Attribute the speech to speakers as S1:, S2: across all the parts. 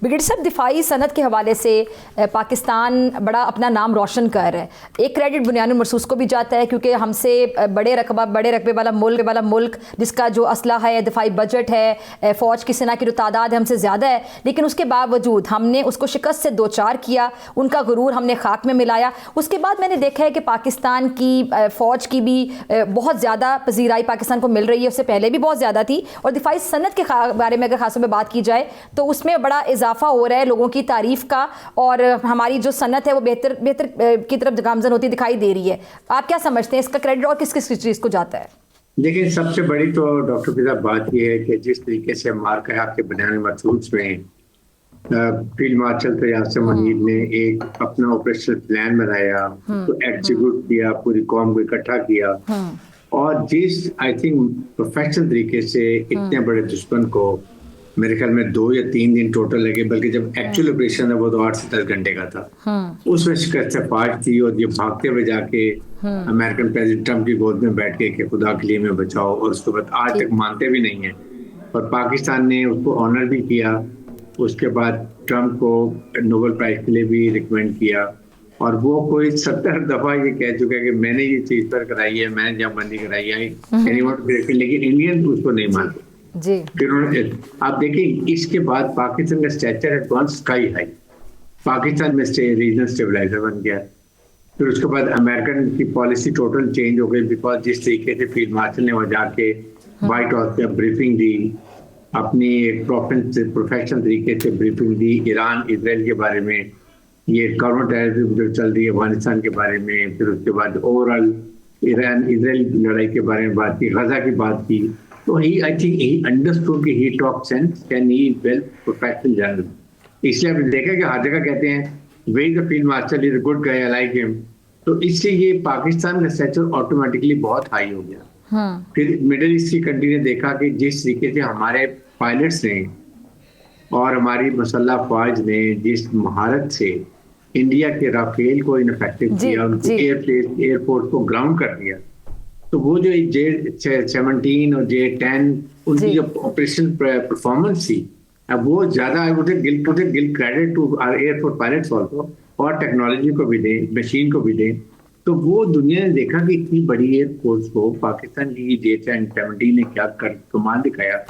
S1: Brigadier साहब, दिफाई सनत के हवाले से पाकिस्तान बड़ा अपना नाम रोशन कर रहा है। एक क्रेडिट बुनियानुल मरसूस को भी जाता है क्योंकि हमसे बड़े रकबे वाला मुल्क जिसका जो असलहा है, दिफाई बजट है, फ़ौज की सेना की जो तादाद है हमसे ज़्यादा है, लेकिन उसके बावजूद हमने उसको शिकस्त से दो चार किया, उनका गुरूर हमने खाक में मिलाया। उसके बाद मैंने देखा है कि पाकिस्तान की फ़ौज की भी बहुत ज़्यादा पजीराई पाकिस्तान को मिल रही है, उससे पहले भी बहुत ज़्यादा थी। और दिफाई सनत के बारे में अगर खासतौर पर बात की जाए तो उसमें बड़ा इजाफा हो रहा है लोगों की तारीफ का, और हमारी जो सनत है वो बेहतर की तरफ गामजन होती दिखाई दे रही है। आप क्या समझते हैं, इसका क्रेडिट और किस किस चीज़ को जाता है?
S2: देखिए, सबसे बड़ी तो डॉक्टर फिजा बात यह है कि जिस तरीके से मार्का के बयान मखसूस में फील्ड मार्शल तैयार मुनीर ने एक अपना ऑपरेशनल प्लान बनाया, तो एग्जीक्यूट किया, पूरी कौम को इकट्ठा किया, और जिस आई थिंक प्रोफेशनल तरीके से इतने बड़े दुश्मन को मेरे ख्याल में 2 या 3 दिन टोटल लगे, बल्कि जब एक्चुअल ऑपरेशन है वो तो 8 से 10 घंटे का था। उसमें शिकस्त पार्ट थी, और ये भागते हुए जाके अमेरिकन प्रेसिडेंट ट्रम्प की गोद में बैठ के कि खुदा के लिए मैं बचाओ, और उसके बाद आज तक मानते भी नहीं है। और पाकिस्तान ने उसको ऑनर भी किया। उसके बाद ट्रम्प को नोबेल प्राइज के लिए भी रिकमेंड किया, और वो कोई 70 दफा ये कह चुका है कि मैंने ये चीज पर कराई है, मैंने जमबंदी कराई है, लेकिन इंडियन उसको नहीं मानते
S1: जी।
S2: फिर आप देखिए, इसके बाद पाकिस्तान का स्टेचर है गॉन स्काई हाई। पाकिस्तान में रीजनल स्टेबलाइजर बन गया। फिर उसके बाद अमेरिकन की पॉलिसी टोटल चेंज हो गई, बिकॉज जिस तरीके से फील्ड मार्शल ने वहां जाके व्हाइट हाउस पे ब्रीफिंग दी, अपनी एक प्रोफेशनल तरीके से ब्रीफिंग दी ईरान इसराइल के बारे में, ये काउंटर टेररिज्म जो चल रही है अफगानिस्तान के बारे में, फिर उसके बाद ओवरऑल ईरान इसराइल लड़ाई के बारे में बात की, गजा की बात की। तो I think he understood कि he talks sense and he is well professional journalist। इसलिए आपने देखा कि हर जगह कहते हैं where the field marshal is a good guy, I like him। तो इससे ये पाकिस्तान का स्टेचर ऑटोमेटिकली बहुत हाई हो गया। फिर मिडिल ईस्ट की कंट्री ने देखा कि जिस तरीके से हमारे पायलट्स ने और हमारी मुसल्लह फौज ने जिस महारत से इंडिया के राफेल को इनफेक्टिव किया, उनकी एयरफोर्स को ग्राउंड कर दिया, तो वो जो J-17 और J-10 उनकी जो ऑपरेशन परफॉर्मेंस थी, अब वो ज्यादा I would give credit to our air force pilots also, और टेक्नोलॉजी को भी दें, मशीन को भी दें। तो वो दुनिया ने देखा कि इतनी बड़ी एयरफोर्स को पाकिस्तान की J-17 ने क्या कर कमाल दिखाया,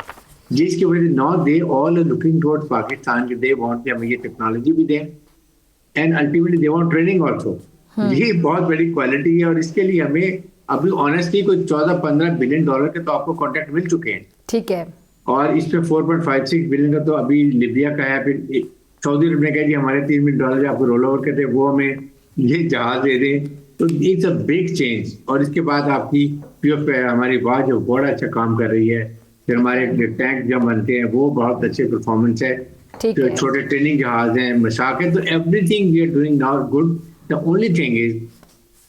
S2: जिसकी वजह से now they all are looking towards Pakistan, they want कि हमें ये टेक्नोलॉजी भी दें, and ultimately they want training also. ये बहुत बड़ी क्वालिटी है, और इसके लिए हमें अभी ऑनेस्टली कोई 14-15 बिलियन डॉलर के तो आपको कॉन्ट्रैक्ट मिल चुके हैं।
S1: ठीक है।
S2: और इस पे 4.56 बिलियन का तो अभी लिबिया का है। फिर सऊदी अरब ने कहा जी हमारे 3 बिलियन डॉलर आपको रोल ओवर करते, वो हमें ये जहाज दे दें। तो इट्स अ बिग चेंज। और इसके बाद आपकी हमारी वाह जो बड़ा अच्छा काम कर रही है। फिर हमारे टैंक जब बनते हैं वो बहुत अच्छे परफॉर्मेंस है। तो छोटे ट्रेनिंग जहाज हैं, मशाक है, तो everything we are doing now good. The only thing is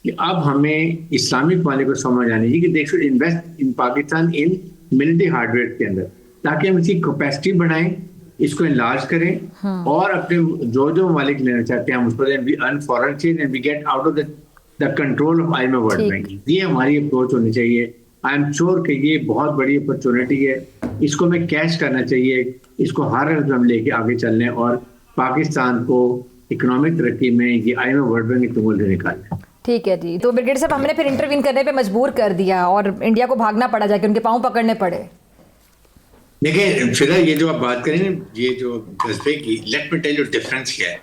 S2: कि अब हमें इस्लामिक वाले को समझ आनी चाहिए कि they should invest in Pakistan in military hardware के अंदर, ताकि हम इसकी कैपेसिटी बढ़ाएं, इसको इनलार्ज करें, और अपने जो जो ममालिक लेना चाहते हैं हम उसको दें। We earn foreign exchange and we get out of the control of IMF World Bank. ये हमारी अप्रोच होनी चाहिए। आई एम श्योर कि ये बहुत बड़ी अपॉर्चुनिटी है, इसको हमें कैच करना चाहिए, इसको हर हम लेके आगे चलने, और पाकिस्तान को इकोनॉमिक तरक्की में ये IMF वर्ल्ड बैंक की तुमुल से निकालना।
S1: ठीक है जी। तो ब्रिगेडियर साहब, हमने फिर इंटरवीन करने पे मजबूर कर दिया और इंडिया को भागना पड़ा, जाके उनके पांव पकड़ने पड़े।
S2: देखिए फिर ये जो आप बात करें, ये जो जज्बे की, let me tell you difference क्या है।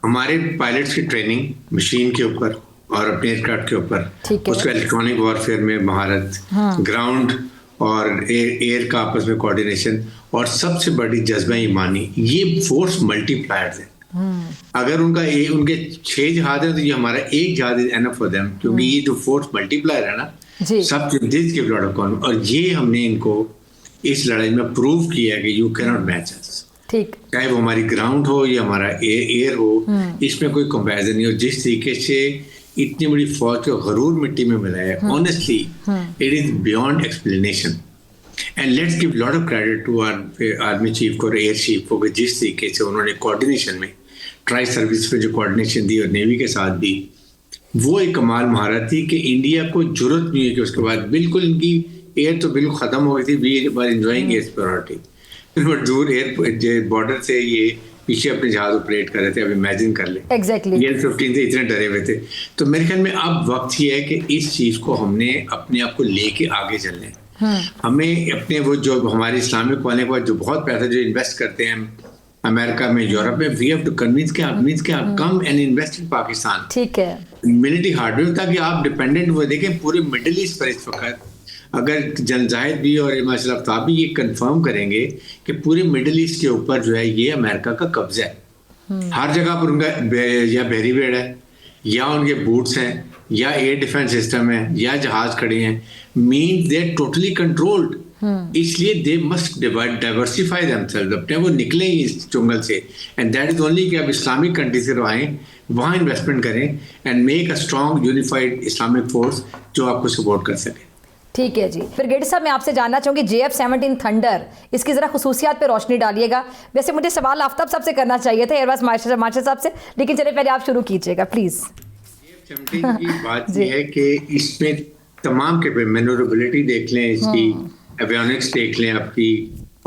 S2: हमारे पायलट्स की ट्रेनिंग मशीन के ऊपर और अपने एयरक्राफ्ट के ऊपर, उसका इलेक्ट्रॉनिक वॉरफेयर में महारत, ग्राउंड और एयर का आपस में कोऑर्डिनेशन, और सबसे बड़ी जज्बा ईमानी, ये फोर्स मल्टीप्लायर्स है। अगर उनके 6 जहाज है तो ये हमारा एक जहाज इज एनफ फॉर देम, क्योंकि ये जो फोर्स मल्टीप्लायर है ना, सब this give lot of confidence. और ये हमने इनको इस लड़ाई में प्रूव किया कि यू कैन नॉट मैच अस। ठीक, चाहे वो हमारी ग्राउंड हो या हमारा एयर हो, इसमें कोई कंपैरिजन नहीं हो। जिस तरीके से इतनी बड़ी फौज को गरूर मिट्टी में मिला है, honestly it is beyond explanation. And let's give lot of credit to our army chief को और एयर चीफ को, जिस तरीके से उन्होंने कोऑर्डिनेशन में ट्राई सर्विस पे जो कोऑर्डिनेशन दी और नेवी के साथ दी, वो एक कमाल महारत थी कि इंडिया को जरूरत नहीं है कि उसके बाद बिल्कुल इनकी एयर तो बिल्कुल खत्म हो गई थी, we were enjoying air priority. दूर एयर बॉर्डर से ये पीछे अपने जहाज ऑपरेट कर रहे थे। अब इमेजिन कर ले,
S1: एग्जैक्टली
S2: ये 15 से इतने डरे हुए थे। तो मेरे ख्याल में अब वक्त ही है कि इस चीज को हमने अपने आप को लेके आगे चलने। हमें अपने वो जो हमारे इस्लामिक वाले को जो बहुत पैसा जो इन्वेस्ट करते हैं अमेरिका में, यूरोप में, वी हैव टू कन्विंस के आप come and invest in Pakistan.
S1: ठीक है,
S2: मिलिट्री हार्डवेयर, ताकि आप डिपेंडेंट हुए। देखें पूरे मिडिल ईस्ट पर इस वक्त अगर जनजाहिद भी और माशा आफ्ताब भी ये कंफर्म करेंगे कि पूरे मिडिल ईस्ट के ऊपर जो है ये अमेरिका का कब्जा है। हर जगह पर उनका या बैरीवेड है, या उनके बूट्स हैं, या एयर डिफेंस सिस्टम है, या जहाज खड़े हैं, मीन दे टोटली कंट्रोल्ड। इसलिए दे मस्ट डाइवर्सिफाई देमसेल्व्स, अपने वो निकले इस जंगल से। एंड दैट इज ओनली कि अब इस्लामिक कंट्री से आए, वहाँ इन्वेस्टमेंट करें and make a strong unified Islamic force जो आपको सपोर्ट कर सके।
S1: ठीक है जी। फिर गेडी साहब, मैं आपसे जानना चाहूँगी JF-17 थंडर, इसकी ज़रा खुसूसियात पे रोशनी डालिएगा। वैसे मुझे सवाल आफ्ताब साहब से करना चाहिए था, एयरवास मार्शल साहब से, लेकिन चलिए पहले आप शुरू कीजिएगा प्लीज़।
S2: JF-17 की बात यह है कि इसमें तमाम मैन्यूवरेबिलिटी देख लें, इसकी एवियोनिक्स देख लें, आपकी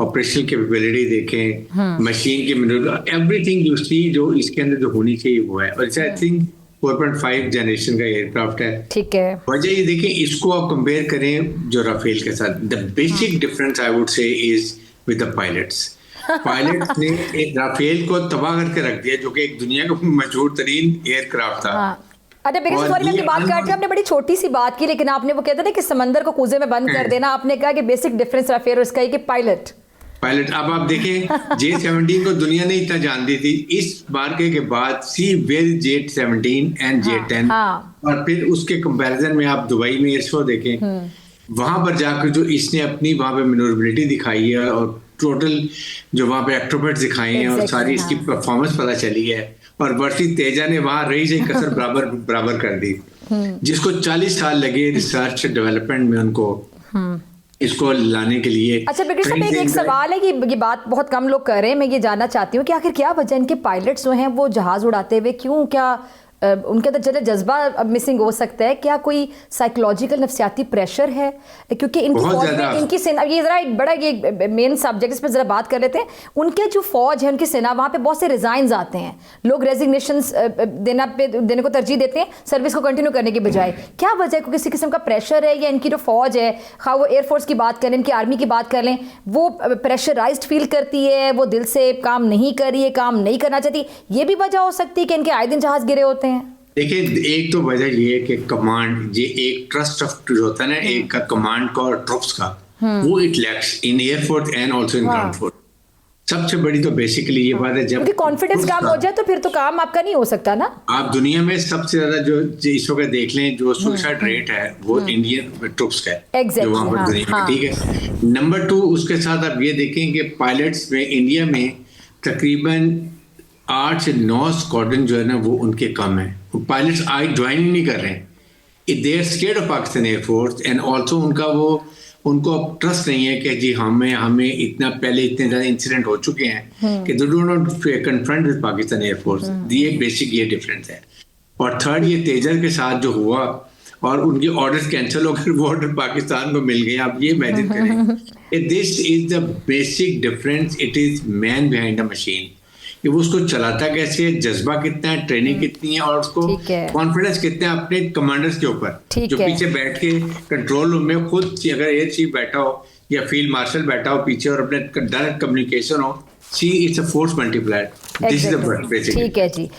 S2: ऑपरेशनल कैपेबिलिटी देखें, मशीन की एवरीथिंग जो इसके अंदर जो होनी चाहिए वो है। और आई थिंक 4.5 जनरेशन का एयरक्राफ्ट है।
S1: ठीक है,
S2: वजह ये देखें, इसको आप कंपेयर करें जो राफेल के साथ, the basic difference I would say is with the pilots. Pilots ने एक राफेल को तबाह करके रख दिया, जो कि एक दुनिया का मशहूर तरीन एयरक्राफ्ट था।
S1: अरे बेगम सॉरी, मैं बात कर रही, आपने बड़ी छोटी सी बात की, लेकिन आपने वो कहते ना कि समंदर को कूजे में बंद कर देना, आपने कहा कि बेसिक डिफरेंस राफेल और इसका है कि पायलट।
S2: अब आप देखें J-17 को दुनिया ने इतना जानती थी, इस मार्के के बाद सी वेल J-17 एंड J-10, और फिर उसके कंपैरिजन में आप दुबई में एयर शो देखें, वहां पर जाकर जो इसने अपनी वहां पे मैन्यूवरेबिलिटी दिखाई है और टोटल जो वहां पे एक्रोबैट्स दिखाए हैं और सारी इसकी परफॉर्मेंस पता चली है। और वर्षी तेजा ने वहां रही से कसर बराबर कर दी, जिसको 40 साल लगे रिसर्च डेवलपमेंट में उनको इसको लाने के लिए।
S1: अच्छा बिगड़ साहब, एक सवाल है कि ये बात बहुत कम लोग कर रहे हैं, मैं ये जानना चाहती हूँ कि आखिर क्या वजह इनके पायलट्स जो हैं वो जहाज उड़ाते हुए क्यों, क्या उनके अंदर चले जज्बा मिसिंग हो सकता है, क्या कोई साइकोलॉजिकल नफ्सियाती प्रेशर है? क्योंकि इनकी फौज में, इनकी सेना, ये जरा एक बड़ा ये मेन सब्जेक्ट, इस पर जरा बात कर लेते हैं। उनके जो फौज है, उनकी सेना, वहाँ पे बहुत से रिजाइन्स आते हैं, लोग रेजिग्नेशंस देने को तरजीह देते हैं सर्विस को कंटिन्यू करने के बजाय। क्या वजह है? कोई किसी किस्म का प्रेशर है, या इनकी जो फौज है, खा वो एयरफोर्स की बात करें, इनकी आर्मी की बात कर लें, वो प्रेशराइज्ड फील करती है, वो दिल से काम नहीं कर रही है, काम नहीं करना चाहती? ये भी वजह हो सकती है कि इनके आए दिन जहाज गिरे होते हैं?
S2: देखिए, एक तो वजह ये है कि कमांड, ये एक ट्रस्ट ऑफ जो होता है ना, एक का कमांड का और ट्रुप्स का, वो it lacks in air force and also in ground force. सबसे बड़ी तो बेसिकली ये बात है, जब
S1: कॉन्फिडेंस कम हो जाए तो फिर तो काम आपका नहीं हो सकता ना।
S2: आप दुनिया में सबसे ज्यादा जो इस वक्त देख लें, जो सुसाइड रेट है वो इंडियन ट्रुप्स का है, जो वहां पर दुनिया में, ठीक है। नंबर 2, उसके साथ आप ये देखें कि पायलट्स में इंडिया में तकरीबन 8 से 9 स्क्वाड्रन जो है ना वो उनके कम है। पायलट्स आज ज्वाइन नहीं कर रहे हैं, they are scared of Pakistan air force and also उनको अब ट्रस्ट नहीं है कि जी हमें इतना पहले इतने ज्यादा इंसिडेंट हो चुके हैं कि they do not confront with Pakistan air force. ये बेसिक ये डिफरेंस है। और थर्ड, ये तेजर के साथ जो हुआ और उनके ऑर्डर्स कैंसिल हो गए, वो ऑर्डर पाकिस्तान को मिल गए। आप ये इमेजिन करें, this is the basic difference, it is man behind the machine, कि वो उसको चलाता कैसे है, जज्बा कितना है, ट्रेनिंग कितनी है, और उसको कॉन्फिडेंस कितना है अपने कमांडर्स के ऊपर, जो पीछे बैठ के कंट्रोल रूम में खुद अगर एयर चीफ बैठा हो या फील्ड मार्शल बैठा हो पीछे और अपने डायरेक्ट कम्युनिकेशन हो, see it's a force multiplier. This is the basic.
S1: ठीक है जी।